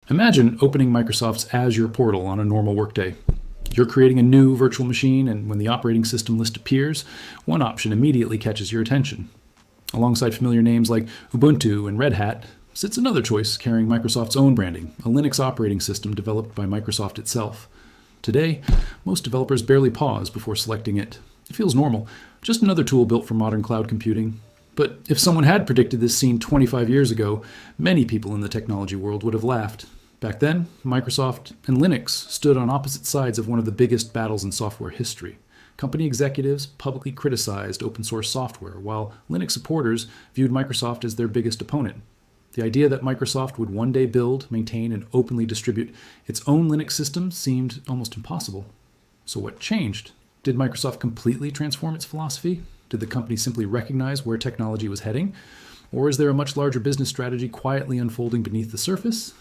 Imagine opening Microsoft's Azure portal on a normal workday. You're creating a new virtual machine, and when the operating system list appears, one option immediately catches your attention. Alongside familiar names like Ubuntu and Red Hat sits another choice carrying Microsoft's own branding, a Linux operating system developed by Microsoft itself. Today, most developers barely pause before selecting it. It feels normal, just another tool built for modern cloud computing. But if someone had predicted this scene 25 years ago, many people in the technology world would have laughed. Back then, Microsoft and Linux stood on opposite sides of one of the biggest battles in software history. Company executives publicly criticized open source software, while Linux supporters viewed Microsoft as their biggest opponent. The idea that Microsoft would one day build, maintain, and openly distribute its own Linux system seemed almost impossible. So what changed? Did Microsoft completely transform its philosophy? Did the company simply recognize where technology was heading? Or is there a much larger business strategy quietly unfolding beneath the surface?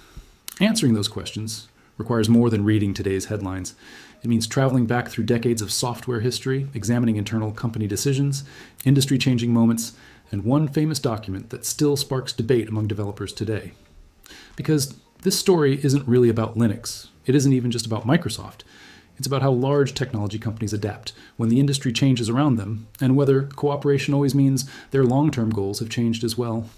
Answering those questions requires more than reading today's headlines. It means traveling back through decades of software history, examining internal company decisions, industry-changing moments, and one famous document that still sparks debate among developers today. Because this story isn't really about Linux. It isn't even just about Microsoft. It's about how large technology companies adapt when the industry changes around them, and whether cooperation always means their long-term goals have changed as well.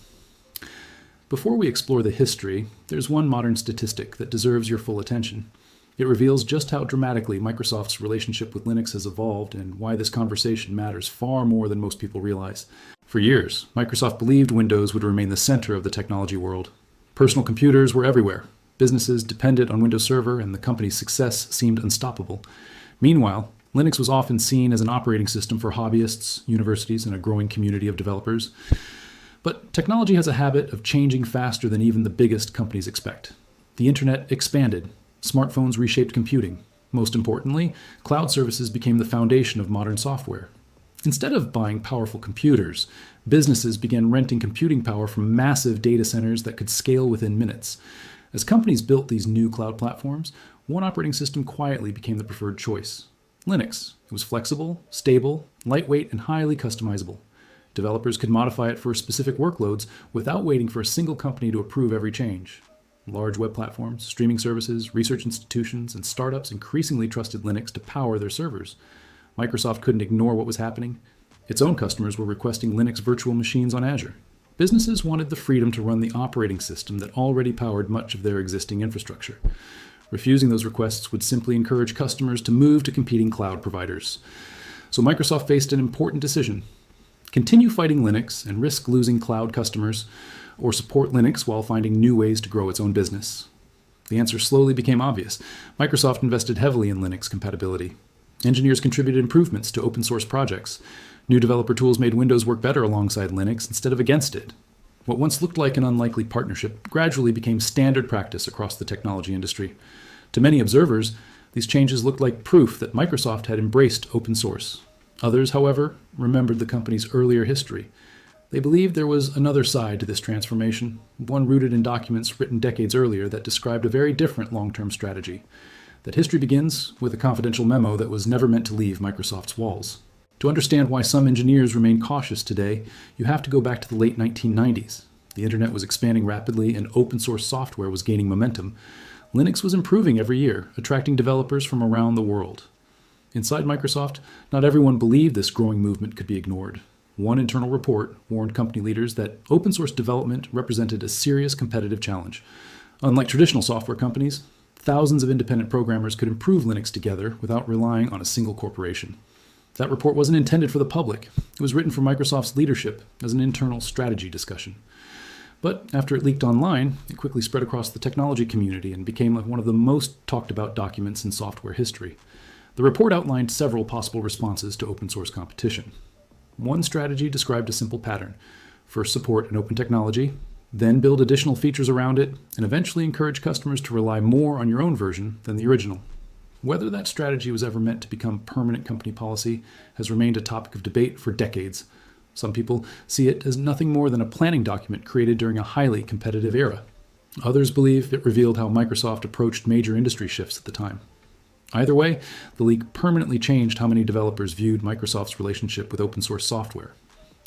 Before we explore the history, there's one modern statistic that deserves your full attention. It reveals just how dramatically Microsoft's relationship with Linux has evolved and why this conversation matters far more than most people realize. For years, Microsoft believed Windows would remain the center of the technology world. Personal computers were everywhere. Businesses depended on Windows Server, and the company's success seemed unstoppable. Meanwhile, Linux was often seen as an operating system for hobbyists, universities, and a growing community of developers. But technology has a habit of changing faster than even the biggest companies expect. The internet expanded. Smartphones reshaped computing. Most importantly, cloud services became the foundation of modern software. Instead of buying powerful computers, businesses began renting computing power from massive data centers that could scale within minutes. As companies built these new cloud platforms, one operating system quietly became the preferred choice: Linux. It was flexible, stable, lightweight, and highly customizable. Developers could modify it for specific workloads without waiting for a single company to approve every change. Large web platforms, streaming services, research institutions, and startups increasingly trusted Linux to power their servers. Microsoft couldn't ignore what was happening. Its own customers were requesting Linux virtual machines on Azure. Businesses wanted the freedom to run the operating system that already powered much of their existing infrastructure. Refusing those requests would simply encourage customers to move to competing cloud providers. So Microsoft faced an important decision: continue fighting Linux and risk losing cloud customers, or support Linux while finding new ways to grow its own business. The answer slowly became obvious. Microsoft invested heavily in Linux compatibility. Engineers contributed improvements to open source projects. New developer tools made Windows work better alongside Linux instead of against it. What once looked like an unlikely partnership gradually became standard practice across the technology industry. To many observers, these changes looked like proof that Microsoft had embraced open source. Others, however, remembered the company's earlier history. They believed there was another side to this transformation, one rooted in documents written decades earlier that described a very different long-term strategy. That history begins with a confidential memo that was never meant to leave Microsoft's walls. To understand why some engineers remain cautious today, you have to go back to the late 1990s. The internet was expanding rapidly and open-source software was gaining momentum. Linux was improving every year, attracting developers from around the world. Inside Microsoft, not everyone believed this growing movement could be ignored. One internal report warned company leaders that open source development represented a serious competitive challenge. Unlike traditional software companies, thousands of independent programmers could improve Linux together without relying on a single corporation. That report wasn't intended for the public. It was written for Microsoft's leadership as an internal strategy discussion. But after it leaked online, it quickly spread across the technology community and became one of the most talked about documents in software history. The report outlined several possible responses to open source competition. One strategy described a simple pattern: first support an open technology, then build additional features around it, and eventually encourage customers to rely more on your own version than the original. Whether that strategy was ever meant to become permanent company policy has remained a topic of debate for decades. Some people see it as nothing more than a planning document created during a highly competitive era. Others believe it revealed how Microsoft approached major industry shifts at the time. Either way, the leak permanently changed how many developers viewed Microsoft's relationship with open source software.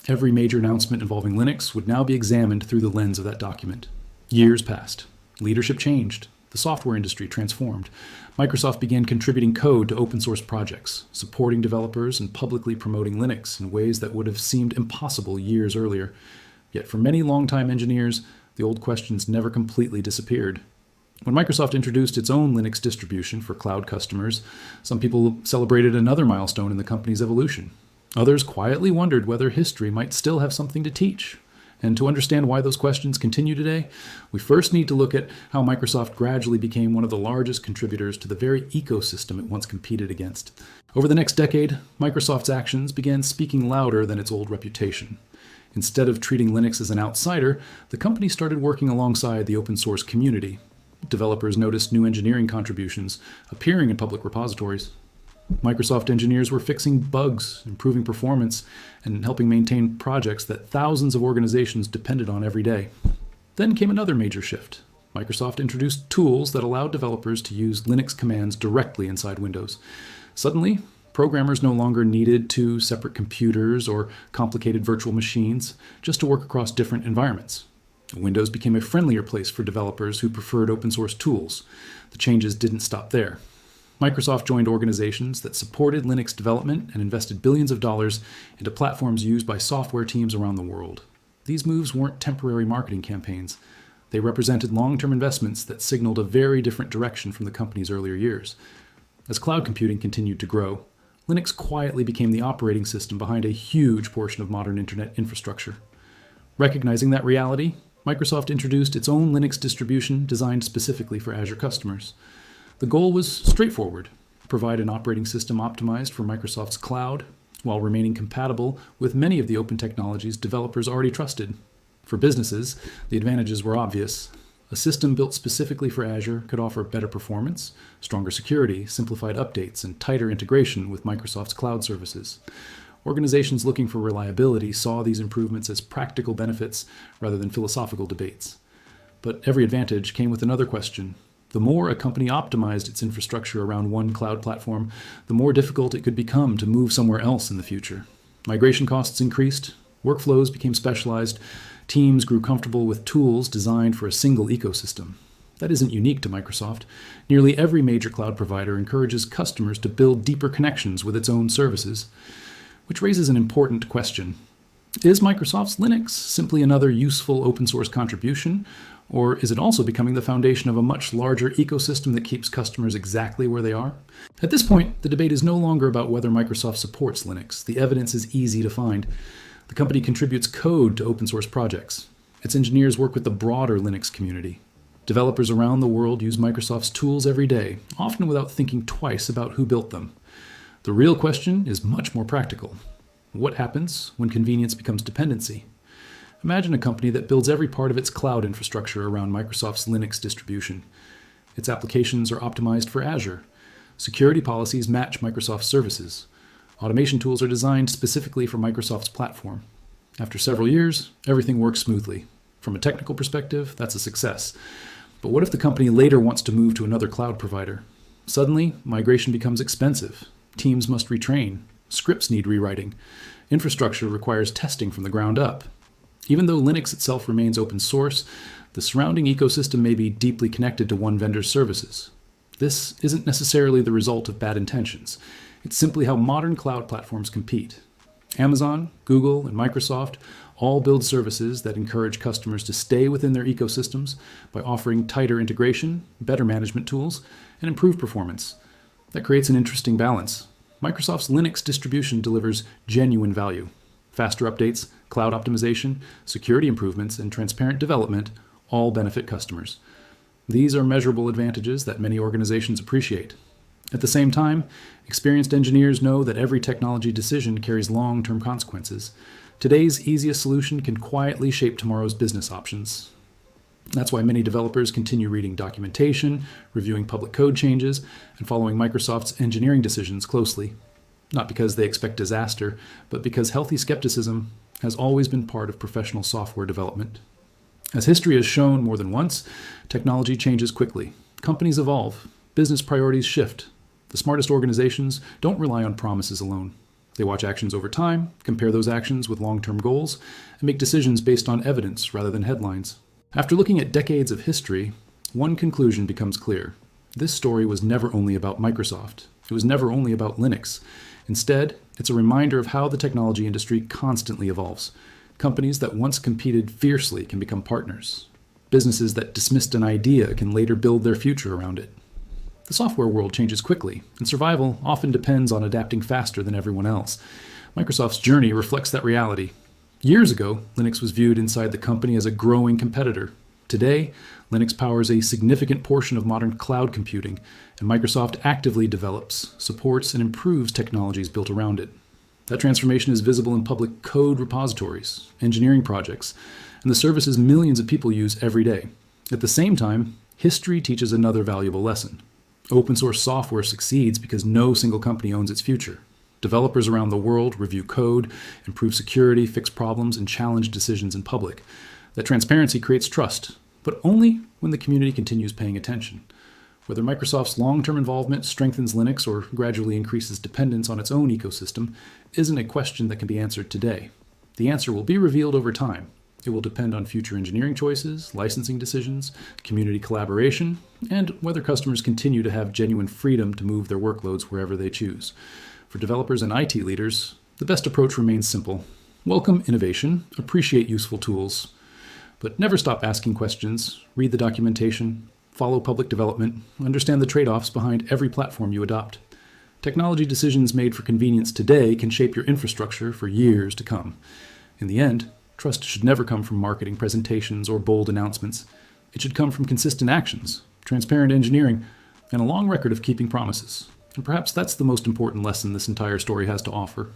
Every major announcement involving Linux would now be examined through the lens of that document. Years passed. Leadership changed. The software industry transformed. Microsoft began contributing code to open source projects, supporting developers and publicly promoting Linux in ways that would have seemed impossible years earlier. Yet for many longtime engineers, the old questions never completely disappeared. When Microsoft introduced its own Linux distribution for cloud customers, some people celebrated another milestone in the company's evolution. Others quietly wondered whether history might still have something to teach. And to understand why those questions continue today, we first need to look at how Microsoft gradually became one of the largest contributors to the very ecosystem it once competed against. Over the next decade, Microsoft's actions began speaking louder than its old reputation. Instead of treating Linux as an outsider, the company started working alongside the open source community. Developers noticed new engineering contributions appearing in public repositories. Microsoft engineers were fixing bugs, improving performance, and helping maintain projects that thousands of organizations depended on every day. Then came another major shift. Microsoft introduced tools that allowed developers to use Linux commands directly inside Windows. Suddenly, programmers no longer needed two separate computers or complicated virtual machines just to work across different environments. Windows became a friendlier place for developers who preferred open source tools. The changes didn't stop there. Microsoft joined organizations that supported Linux development and invested billions of dollars into platforms used by software teams around the world. These moves weren't temporary marketing campaigns. They represented long-term investments that signaled a very different direction from the company's earlier years. As cloud computing continued to grow, Linux quietly became the operating system behind a huge portion of modern internet infrastructure. Recognizing that reality, Microsoft introduced its own Linux distribution designed specifically for Azure customers. The goal was straightforward: provide an operating system optimized for Microsoft's cloud, while remaining compatible with many of the open technologies developers already trusted. For businesses, the advantages were obvious. A system built specifically for Azure could offer better performance, stronger security, simplified updates, and tighter integration with Microsoft's cloud services. Organizations looking for reliability saw these improvements as practical benefits rather than philosophical debates. But every advantage came with another question. The more a company optimized its infrastructure around one cloud platform, the more difficult it could become to move somewhere else in the future. Migration costs increased, workflows became specialized, teams grew comfortable with tools designed for a single ecosystem. That isn't unique to Microsoft. Nearly every major cloud provider encourages customers to build deeper connections with its own services, which raises an important question. Is Microsoft's Linux simply another useful open source contribution, or is it also becoming the foundation of a much larger ecosystem that keeps customers exactly where they are? At this point, the debate is no longer about whether Microsoft supports Linux. The evidence is easy to find. The company contributes code to open source projects. Its engineers work with the broader Linux community. Developers around the world use Microsoft's tools every day, often without thinking twice about who built them. The real question is much more practical. What happens when convenience becomes dependency? Imagine a company that builds every part of its cloud infrastructure around Microsoft's Linux distribution. Its applications are optimized for Azure. Security policies match Microsoft's services. Automation tools are designed specifically for Microsoft's platform. After several years, everything works smoothly. From a technical perspective, that's a success. But what if the company later wants to move to another cloud provider? Suddenly, migration becomes expensive. Teams must retrain. Scripts need rewriting. Infrastructure requires testing from the ground up. Even though Linux itself remains open source, the surrounding ecosystem may be deeply connected to one vendor's services. This isn't necessarily the result of bad intentions. It's simply how modern cloud platforms compete. Amazon, Google, and Microsoft all build services that encourage customers to stay within their ecosystems by offering tighter integration, better management tools, and improved performance. That creates an interesting balance. Microsoft's Linux distribution delivers genuine value. Faster updates, cloud optimization, security improvements, and transparent development all benefit customers. These are measurable advantages that many organizations appreciate. At the same time, experienced engineers know that every technology decision carries long-term consequences. Today's easiest solution can quietly shape tomorrow's business options. That's why many developers continue reading documentation, reviewing public code changes, and following Microsoft's engineering decisions closely. Not because they expect disaster, but because healthy skepticism has always been part of professional software development. As history has shown more than once, technology changes quickly. Companies evolve. Business priorities shift. The smartest organizations don't rely on promises alone. They watch actions over time, compare those actions with long-term goals, and make decisions based on evidence rather than headlines. After looking at decades of history, one conclusion becomes clear. This story was never only about Microsoft. It was never only about Linux. Instead, it's a reminder of how the technology industry constantly evolves. Companies that once competed fiercely can become partners. Businesses that dismissed an idea can later build their future around it. The software world changes quickly, and survival often depends on adapting faster than everyone else. Microsoft's journey reflects that reality. Years ago, Linux was viewed inside the company as a growing competitor. Today, Linux powers a significant portion of modern cloud computing, and Microsoft actively develops, supports, and improves technologies built around it. That transformation is visible in public code repositories, engineering projects, and the services millions of people use every day. At the same time, history teaches another valuable lesson. Open source software succeeds because no single company owns its future. Developers around the world review code, improve security, fix problems, and challenge decisions in public. That transparency creates trust, but only when the community continues paying attention. Whether Microsoft's long-term involvement strengthens Linux or gradually increases dependence on its own ecosystem isn't a question that can be answered today. The answer will be revealed over time. It will depend on future engineering choices, licensing decisions, community collaboration, and whether customers continue to have genuine freedom to move their workloads wherever they choose. For developers and IT leaders, the best approach remains simple. Welcome innovation, appreciate useful tools, but never stop asking questions, read the documentation, follow public development, understand the trade-offs behind every platform you adopt. Technology decisions made for convenience today can shape your infrastructure for years to come. In the end, trust should never come from marketing presentations or bold announcements. It should come from consistent actions, transparent engineering, and a long record of keeping promises. And perhaps that's the most important lesson this entire story has to offer.